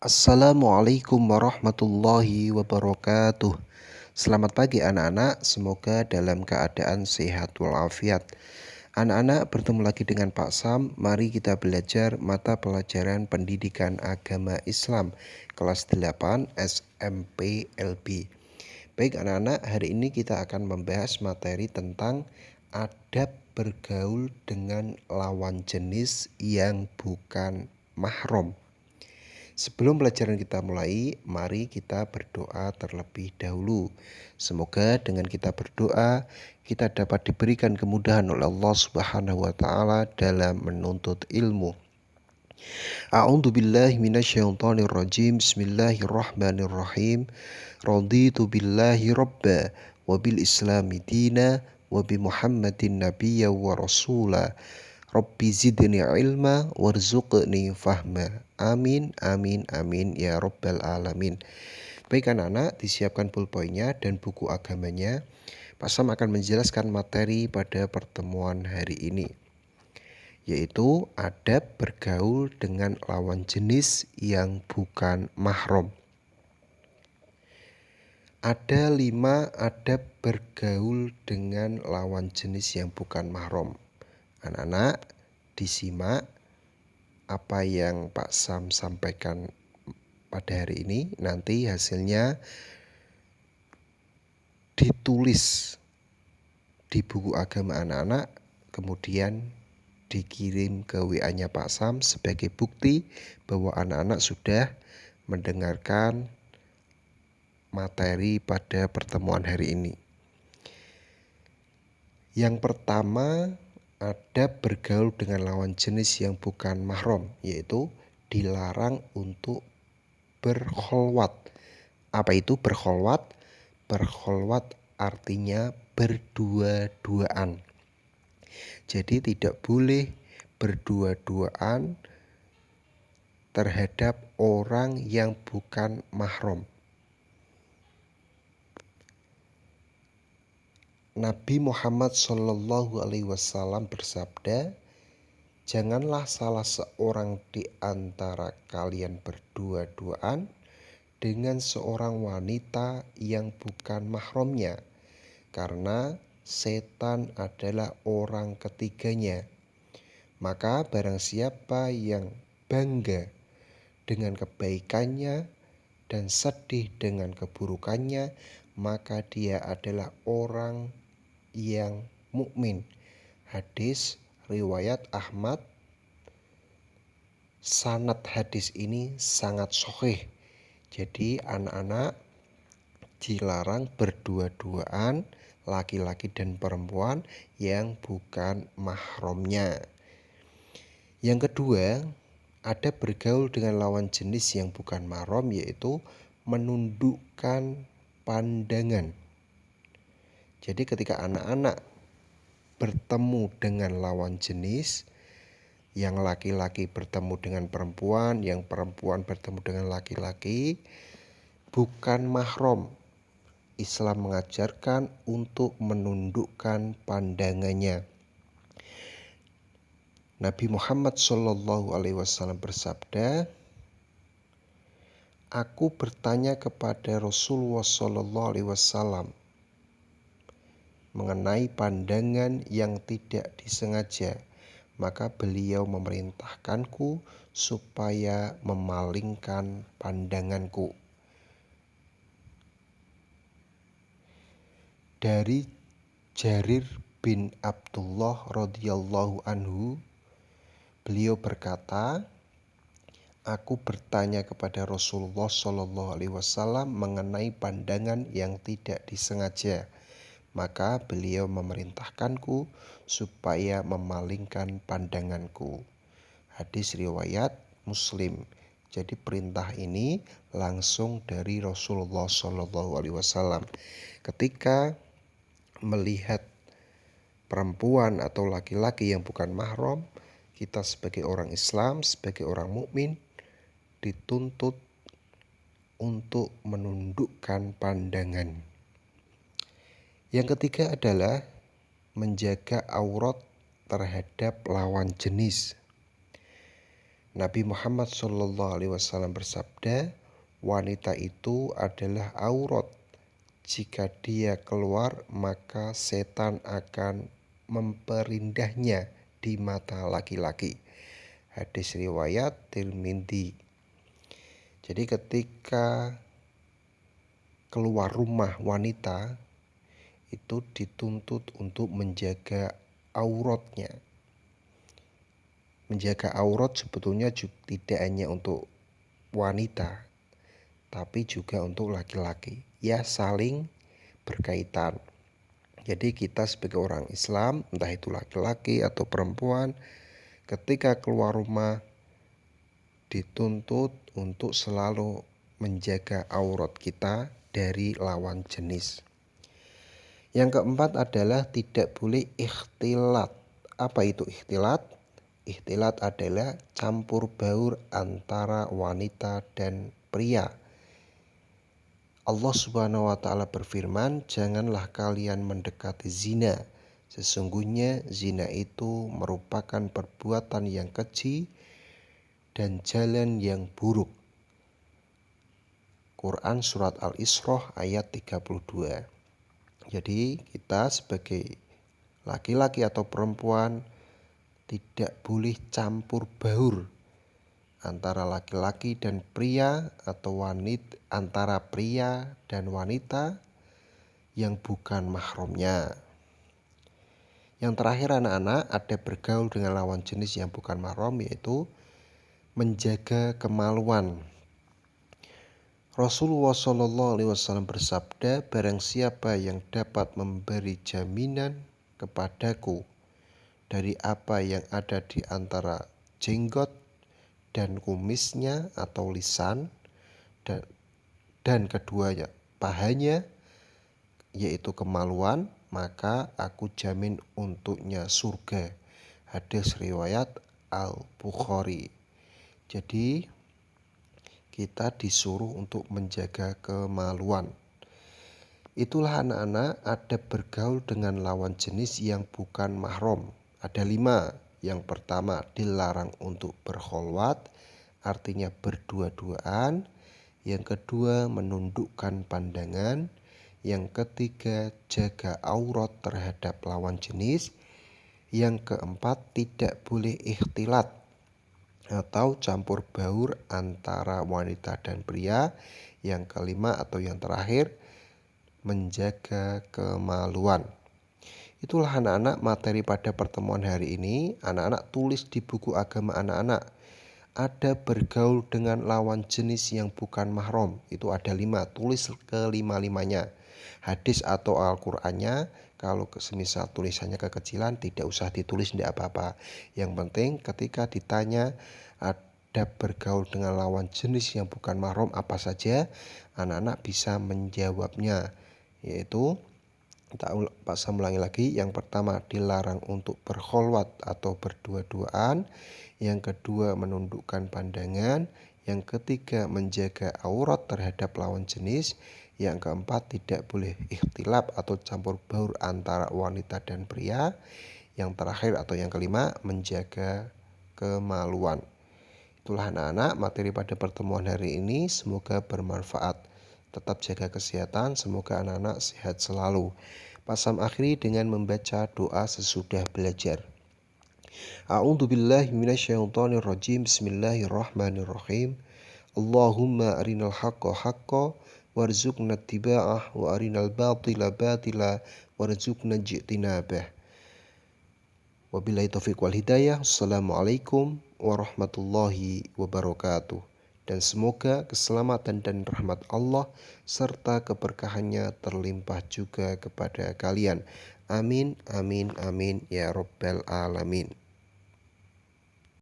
Assalamualaikum warahmatullahi wabarakatuh. Selamat pagi anak-anak, semoga dalam keadaan sehat walafiat. Anak-anak, bertemu lagi dengan Pak Sam. Mari kita belajar mata pelajaran pendidikan agama Islam kelas 8 SMP LB. Baik anak-anak, hari ini kita akan membahas materi tentang adab bergaul dengan lawan jenis yang bukan mahram. Sebelum pelajaran kita mulai, mari kita berdoa terlebih dahulu. Semoga dengan kita berdoa, kita dapat diberikan kemudahan oleh Allah Subhanahu wa taala dalam menuntut ilmu. A'udzu billahi minasyaitonir rajim. Bismillahirrahmanirrahim. Raditu billahi rabba wa bil islami dina wa bi Muhammadin nabiyya wa rasula. Rabbi zidni ilma warzuqni fahma. Amin, amin, amin ya rabbal alamin. Baik anak-anak, disiapkan pulpoinnya dan buku agamanya. Pak Sam akan menjelaskan materi pada pertemuan hari ini, yaitu adab bergaul dengan lawan jenis yang bukan mahram. Ada 5 adab bergaul dengan lawan jenis yang bukan mahram. Anak-anak, disimak apa yang Pak Sam sampaikan pada hari ini. Nanti hasilnya ditulis di buku agama anak-anak, kemudian dikirim ke WA-nya Pak Sam sebagai bukti bahwa anak-anak sudah mendengarkan materi pada pertemuan hari ini. Yang pertama, adab bergaul dengan lawan jenis yang bukan mahram, yaitu dilarang untuk berkholwat. Apa itu berkholwat? Berkholwat artinya berdua-duaan. Jadi tidak boleh berdua-duaan terhadap orang yang bukan mahram. Nabi Muhammad SAW bersabda, janganlah salah seorang di antara kalian berdua-duaan dengan seorang wanita yang bukan mahramnya, karena setan adalah orang ketiganya. Maka barang siapa yang bangga dengan kebaikannya dan sedih dengan keburukannya, maka dia adalah orang yang mukmin. Hadis riwayat Ahmad. Sanad hadis ini sangat sahih. Jadi anak-anak dilarang berdua-duaan laki-laki dan perempuan yang bukan mahramnya. Yang kedua, ada bergaul dengan lawan jenis yang bukan mahram, yaitu menundukkan pandangan. Jadi ketika anak-anak bertemu dengan lawan jenis, yang laki-laki bertemu dengan perempuan, yang perempuan bertemu dengan laki-laki, bukan mahram, Islam mengajarkan untuk menundukkan pandangannya. Nabi Muhammad SAW bersabda, aku bertanya kepada Rasulullah SAW mengenai pandangan yang tidak disengaja, maka beliau memerintahkanku supaya memalingkan pandanganku. Dari Jarir bin Abdullah radhiyallahu anhu, beliau berkata, aku bertanya kepada Rasulullah SAW mengenai pandangan yang tidak disengaja. Maka beliau memerintahkanku supaya memalingkan pandanganku. Hadis riwayat Muslim. Jadi perintah ini langsung dari Rasulullah SAW. Ketika melihat perempuan atau laki-laki yang bukan mahram, kita sebagai orang Islam, sebagai orang mukmin, dituntut untuk menundukkan pandangan. Yang ketiga adalah menjaga aurat terhadap lawan jenis. Nabi Muhammad SAW bersabda, wanita itu adalah aurat. Jika dia keluar, maka setan akan memperindahnya di mata laki-laki. Hadis riwayat Tirmidzi. Jadi ketika keluar rumah wanita itu dituntut untuk menjaga auratnya. Menjaga aurat sebetulnya tidak hanya untuk wanita, tapi juga untuk laki-laki. Ya, saling berkaitan. Jadi kita sebagai orang Islam, entah itu laki-laki atau perempuan, ketika keluar rumah dituntut untuk selalu menjaga aurat kita dari lawan jenis. Yang keempat adalah tidak boleh ikhtilat. Apa itu ikhtilat? Ikhtilat adalah campur baur antara wanita dan pria. Allah Subhanahu wa taala berfirman, "Janganlah kalian mendekati zina. Sesungguhnya zina itu merupakan perbuatan yang keji dan jalan yang buruk." Quran surat Al-Isra ayat 32. Jadi kita sebagai laki-laki atau perempuan tidak boleh campur baur antara laki-laki dan pria atau antara pria dan wanita yang bukan mahramnya. Yang terakhir anak-anak, ada bergaul dengan lawan jenis yang bukan mahram, yaitu menjaga kemaluan. Rasulullah SAW bersabda, barang siapa yang dapat memberi jaminan kepadaku dari apa yang ada di antara jenggot dan kumisnya atau lisan dan keduanya pahanya, yaitu kemaluan, maka aku jamin untuknya surga. Hadis riwayat Al-Bukhari. Jadi kita disuruh untuk menjaga kemaluan. Itulah anak-anak, ada bergaul dengan lawan jenis yang bukan mahram. Ada 5. Yang pertama, dilarang untuk berkholwat, artinya berdua-duaan. Yang kedua, menundukkan pandangan. Yang ketiga, jaga aurat terhadap lawan jenis. Yang keempat, tidak boleh ikhtilat atau campur baur antara wanita dan pria. Yang kelima atau yang terakhir, menjaga kemaluan. Itulah anak-anak materi pada pertemuan hari ini. Anak-anak tulis di buku agama anak-anak. Ada bergaul dengan lawan jenis yang bukan mahram. Itu ada 5. Tulis ke-5-5-nya. Hadis atau Al-Qur'annya, kalau semisal tulisannya kekecilan tidak usah ditulis, tidak apa-apa. Yang penting ketika ditanya ada bergaul dengan lawan jenis yang bukan mahram apa saja, anak-anak bisa menjawabnya. Yaitu, saya ulangi lagi. Yang pertama, dilarang untuk berkholwat atau berdua-duaan. Yang kedua, menundukkan pandangan. Yang ketiga, menjaga aurat terhadap lawan jenis. Yang keempat, tidak boleh ikhtilaf atau campur baur antara wanita dan pria. Yang terakhir atau yang kelima, menjaga kemaluan. Itulah anak-anak materi pada pertemuan hari ini. Semoga bermanfaat. Tetap jaga kesehatan, semoga anak-anak sehat selalu. Pasam akhiri dengan membaca doa sesudah belajar. A'udzubillahi minasyaitonirrajim. Bismillahirrahmanirrahim. Allahumma arinal haqqa haqqa warzuqna ittiba'ah wa arinal batila batila warzuqna ijtinabah. Wabillahi taufiq wal hidayah. Assalamualaikum warahmatullahi wabarakatuh. Dan semoga keselamatan dan rahmat Allah serta keberkahannya terlimpah juga kepada kalian. Amin, amin, amin, ya Rabbal Alamin.